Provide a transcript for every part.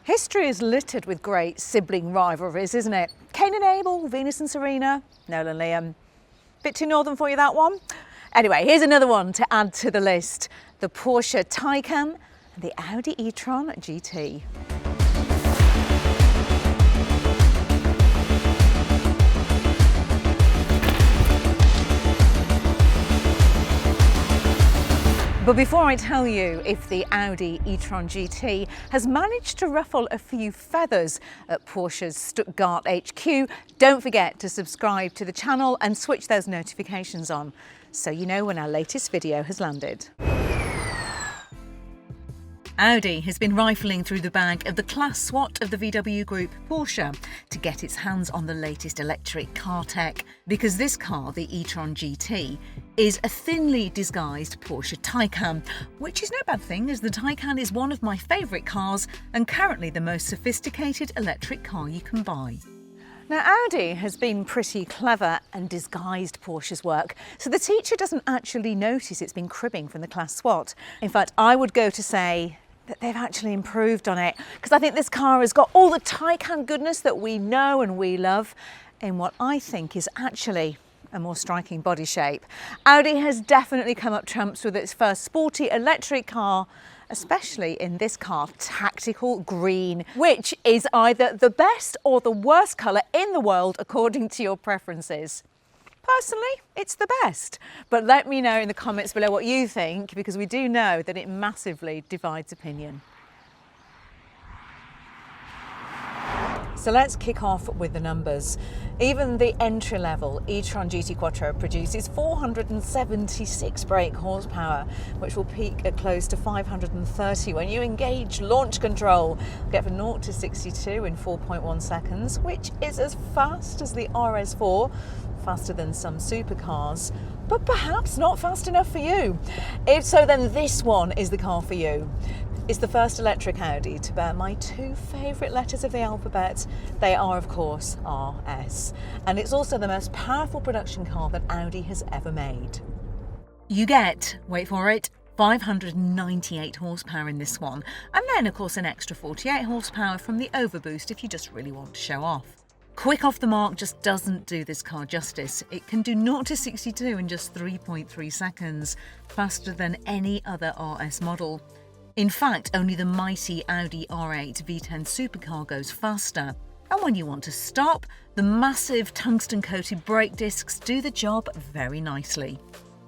History is littered with great sibling rivalries, isn't it? Cain and Abel, Venus and Serena, Noel and Liam. Bit too northern for you, that one? Anyway, here's another one to add to the list. The Porsche Taycan and the Audi e-tron GT. But before I tell you if the Audi e-tron GT has managed to ruffle a few feathers at Porsche's Stuttgart HQ, don't forget to subscribe to the channel and switch those notifications on so you know when our latest video has landed. Audi has been rifling through the bag of the class SWAT of the VW group Porsche to get its hands on the latest electric car tech, because this car, the e-tron GT, is a thinly disguised Porsche Taycan, which is no bad thing, as the Taycan is one of my favourite cars and currently the most sophisticated electric car you can buy. Now, Audi has been pretty clever and disguised Porsche's work, so the teacher doesn't actually notice it's been cribbing from the class SWAT. In fact, I would go to say that they've actually improved on it, because I think this car has got all the Taycan goodness that we know and we love in what I think is actually a more striking body shape. Audi has definitely come up trumps with its first sporty electric car, especially in this car, tactical green, which is either the best or the worst colour in the world according to your preferences. Personally, it's the best, but let me know in the comments below what you think, because we do know that it massively divides opinion. So let's kick off with the numbers. Even the entry-level e-tron GT Quattro produces 476 brake horsepower, which will peak at close to 530 when you engage launch control. Get from 0 to 62 in 4.1 seconds, which is as fast as the RS4, faster than some supercars, but perhaps not fast enough for you. If so, then this one is the car for you. It's the first electric Audi to bear my two favourite letters of the alphabet. They are, of course, RS. And it's also the most powerful production car that Audi has ever made. You get, wait for it, 598 horsepower in this one. And then, of course, an extra 48 horsepower from the overboost if you just really want to show off. Quick off the mark just doesn't do this car justice. It can do 0 to 62 in just 3.3 seconds, faster than any other RS model. In fact, only the mighty Audi R8 V10 supercar goes faster. And when you want to stop, the massive tungsten-coated brake discs do the job very nicely.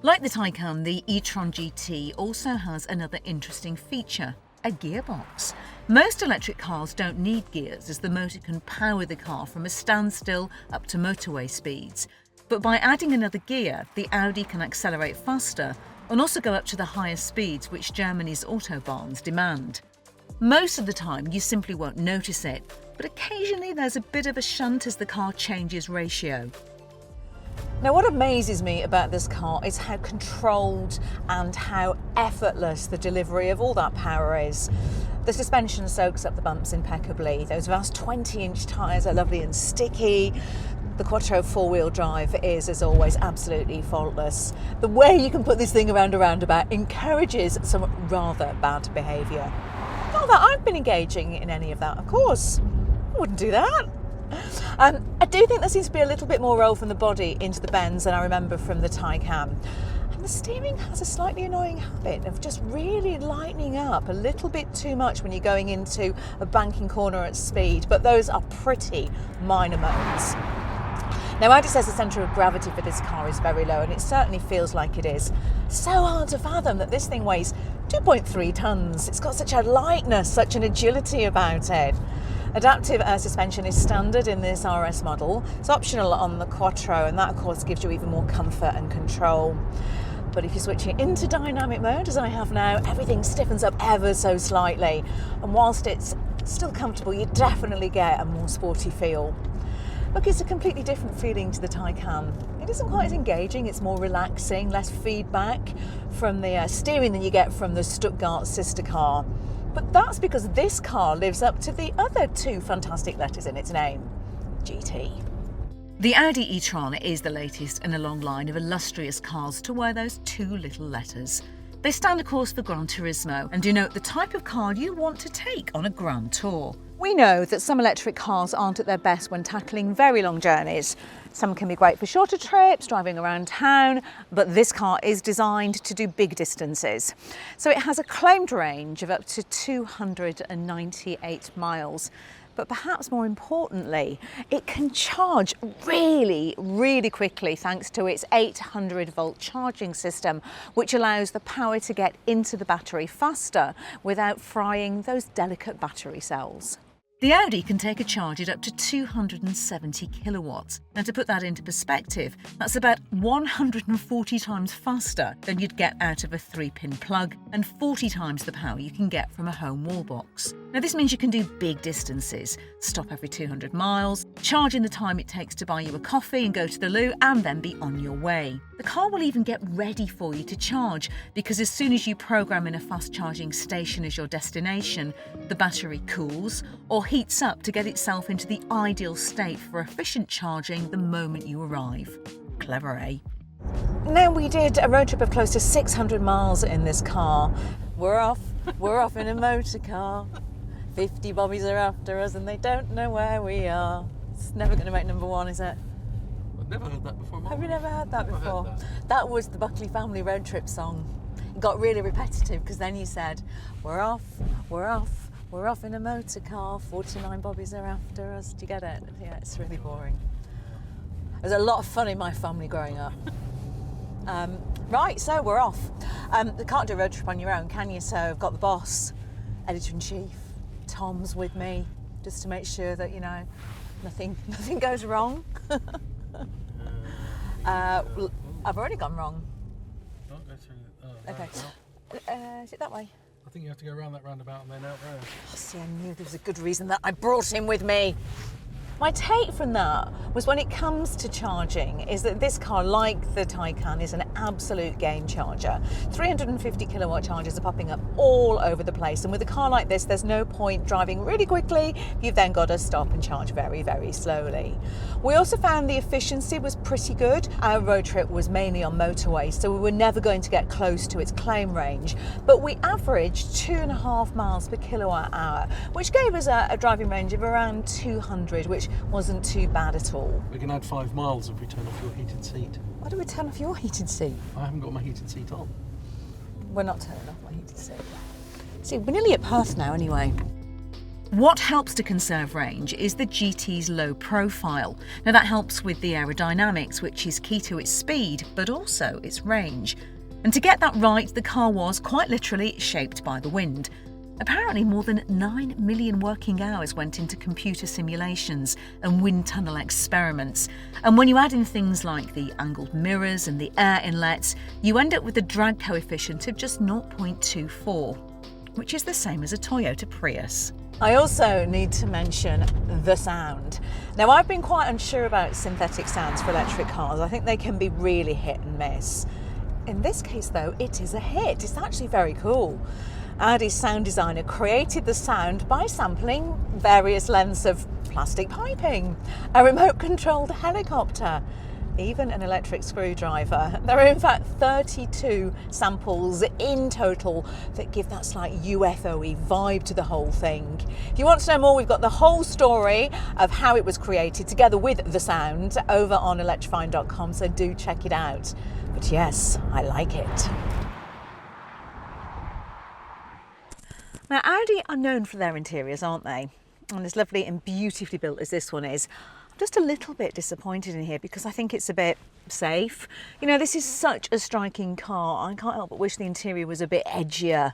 Like the Taycan, the e-tron GT also has another interesting feature: a gearbox. Most electric cars don't need gears, as the motor can power the car from a standstill up to motorway speeds. But by adding another gear, the Audi can accelerate faster and also go up to the highest speeds which Germany's autobahns demand. Most of the time you simply won't notice it, but occasionally there's a bit of a shunt as the car changes ratio. Now, what amazes me about this car is how controlled and how effortless the delivery of all that power is. The suspension soaks up the bumps impeccably. Those vast 20-inch tyres are lovely and sticky. The Quattro four-wheel drive is, as always, absolutely faultless. The way you can put this thing around a roundabout encourages some rather bad behaviour. Not that I've been engaging in any of that, of course. I wouldn't do that. I do think there seems to be a little bit more roll from the body into the bends than I remember from the Taycan. And the steering has a slightly annoying habit of just really lightening up a little bit too much when you're going into a banking corner at speed, but those are pretty minor modes. Now, Audi says the centre of gravity for this car is very low, and it certainly feels like it is. So hard to fathom that this thing weighs 2.3 tonnes. It's got such a lightness, such an agility about it. Adaptive air suspension is standard in this RS model. It's optional on the Quattro, and that, of course, gives you even more comfort and control. But if you switch it into dynamic mode, as I have now, everything stiffens up ever so slightly. And whilst it's still comfortable, you definitely get a more sporty feel. Look, it's a completely different feeling to the Taycan. It isn't quite as engaging, it's more relaxing, less feedback from the steering than you get from the Stuttgart sister car. But that's because this car lives up to the other two fantastic letters in its name, GT. The Audi e-tron is the latest in a long line of illustrious cars to wear those two little letters. They stand, of course, for Gran Turismo and denote the type of car you want to take on a Grand Tour. We know that some electric cars aren't at their best when tackling very long journeys. Some can be great for shorter trips, driving around town, but this car is designed to do big distances. So it has a claimed range of up to 298 miles. But perhaps more importantly, it can charge really, really quickly thanks to its 800-volt charging system, which allows the power to get into the battery faster without frying those delicate battery cells. The Audi can take a charge at up to 270 kilowatts. Now, to put that into perspective, that's about 140 times faster than you'd get out of a 3-pin plug and 40 times the power you can get from a home wall box. Now, this means you can do big distances, stop every 200 miles, charge in the time it takes to buy you a coffee and go to the loo, and then be on your way. The car will even get ready for you to charge, because as soon as you program in a fast charging station as your destination, the battery cools or heats up to get itself into the ideal state for efficient charging the moment you arrive. Clever, eh? Now, we did a road trip of close to 600 miles in this car. We're off in a motor car. 50 bobbies are after us and they don't know where we are. It's never going to make number one, is it? I've never heard that before. Have you never heard that before? Heard that. That was the Buckley family road trip song. It got really repetitive because then you said, we're off in a motor car, 49 bobbies are after us. Do you get it? Yeah, it's really boring. There's a lot of fun in my family growing up. Right, so we're off. You can't do a road trip on your own, can you? So I've got the boss, editor-in-chief, Tom's with me, just to make sure that, you know, nothing goes wrong. I've already gone wrong. Okay. Is it that way? I think you have to go around that roundabout and then out there. Oh, see, I knew there was a good reason that I brought him with me. My take from that was, when it comes to charging, is that this car, like the Taycan, is an absolute game changer. 350 kilowatt chargers are popping up all over the place, and with a car like this, there's no point driving really quickly. You've then got to stop and charge very, very slowly. We also found the efficiency was pretty good. Our road trip was mainly on motorways, so we were never going to get close to its claim range, but we averaged 2.5 miles per kilowatt hour, which gave us a driving range of around 200, which wasn't too bad at all. We can add 5 miles if we turn off your heated seat. Why do we turn off your heated seat? I haven't got my heated seat on. We're not turning off my heated seat. See, we're nearly at Perth now anyway. What helps to conserve range is the GT's low profile. Now, that helps with the aerodynamics, which is key to its speed, but also its range. And to get that right, the car was quite literally shaped by the wind. Apparently, more than 9 million working hours went into computer simulations and wind tunnel experiments. And when you add in things like the angled mirrors and the air inlets, you end up with a drag coefficient of just 0.24, which is the same as a Toyota Prius. I also need to mention the sound. Now, I've been quite unsure about synthetic sounds for electric cars. I think they can be really hit and miss. In this case, though, it is a hit. It's actually very cool. Audi's sound designer created the sound by sampling various lengths of plastic piping, a remote-controlled helicopter, even an electric screwdriver. There are in fact 32 samples in total that give that slight UFO-y vibe to the whole thing. If you want to know more, we've got the whole story of how it was created together with the sound over on electrifying.com, so do check it out. But yes, I like it. Now, Audi are known for their interiors, aren't they? And as lovely and beautifully built as this one is, I'm just a little bit disappointed in here because I think it's a bit safe. You know, this is such a striking car. I can't help but wish the interior was a bit edgier.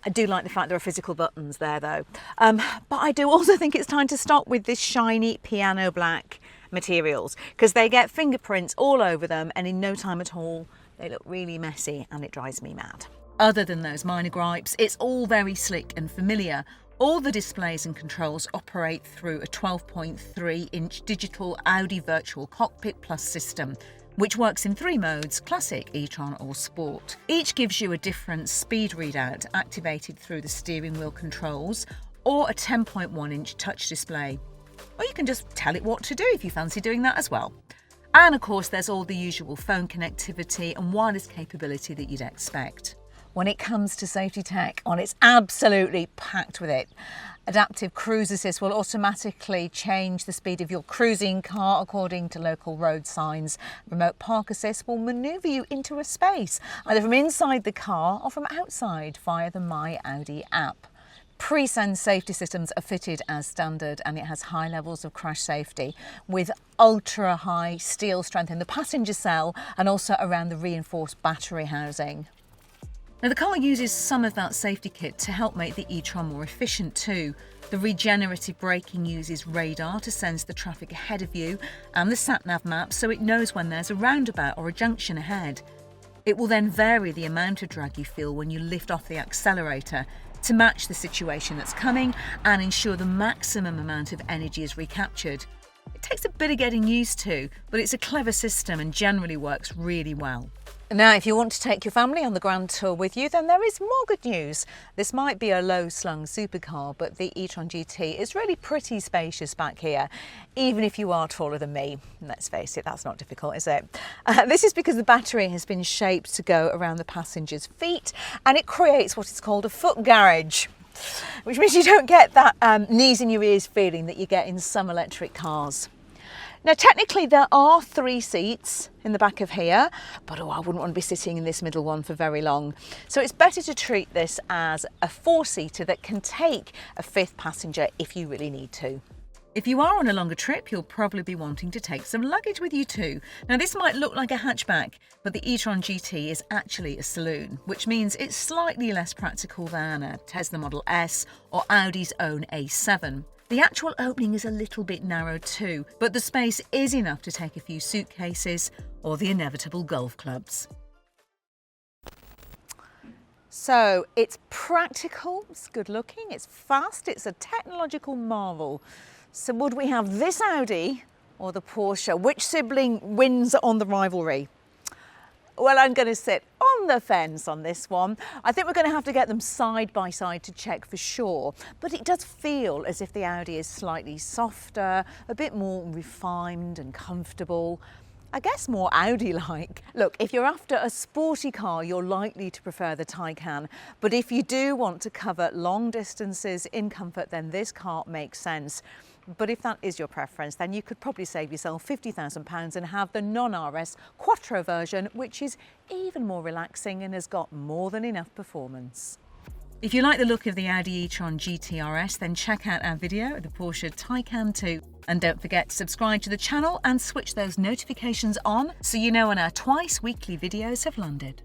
I do like the fact there are physical buttons there, though. But I do also think it's time to stop with this shiny piano black materials, because they get fingerprints all over them, and in no time at all, they look really messy and it drives me mad. Other than those minor gripes, it's all very slick and familiar. All the displays and controls operate through a 12.3-inch digital Audi Virtual Cockpit Plus system, which works in 3 modes: Classic, e-tron or Sport. Each gives you a different speed readout activated through the steering wheel controls or a 10.1-inch touch display. Or you can just tell it what to do if you fancy doing that as well. And of course, there's all the usual phone connectivity and wireless capability that you'd expect. when it comes to safety tech, and it's absolutely packed with it. Adaptive Cruise Assist will automatically change the speed of your cruising car according to local road signs. Remote Park Assist will manoeuvre you into a space, either from inside the car or from outside via the My Audi app. Pre-sense safety systems are fitted as standard, and it has high levels of crash safety with ultra high steel strength in the passenger cell and also around the reinforced battery housing. Now, the car uses some of that safety kit to help make the e-tron more efficient too. The regenerative braking uses radar to sense the traffic ahead of you and the sat-nav map so it knows when there's a roundabout or a junction ahead. It will then vary the amount of drag you feel when you lift off the accelerator to match the situation that's coming and ensure the maximum amount of energy is recaptured. It takes a bit of getting used to, but it's a clever system and generally works really well. Now, if you want to take your family on the Grand Tour with you, then there is more good news. This might be a low-slung supercar, but the e-tron GT is really pretty spacious back here, even if you are taller than me. Let's face it, that's not difficult, is it? This is because the battery has been shaped to go around the passenger's feet, and it creates what is called a foot garage, which means you don't get that knees in your ears feeling that you get in some electric cars. Now, technically there are 3 seats in the back of here, but I wouldn't want to be sitting in this middle one for very long. So it's better to treat this as a 4-seater that can take a 5th passenger if you really need to. If you are on a longer trip, you'll probably be wanting to take some luggage with you too. Now, this might look like a hatchback, but the e-tron GT is actually a saloon, which means it's slightly less practical than a Tesla Model S or Audi's own A7. The actual opening is a little bit narrow too, but the space is enough to take a few suitcases or the inevitable golf clubs. So it's practical, it's good looking, it's fast, it's a technological marvel. So would we have this Audi or the Porsche? Which sibling wins on the rivalry? Well, I'm going to sit on the fence on this one. I think we're going to have to get them side by side to check for sure. But it does feel as if the Audi is slightly softer, a bit more refined and comfortable. I guess more Audi-like. Look, if you're after a sporty car, you're likely to prefer the Taycan. But if you do want to cover long distances in comfort, then this car makes sense. But if that is your preference, then you could probably save yourself £50,000 and have the non-RS quattro version, which is even more relaxing and has got more than enough performance. If you like the look of the Audi e-tron GT RS, then check out our video of the Porsche Taycan too. And don't forget to subscribe to the channel and switch those notifications on so you know when our twice weekly videos have landed.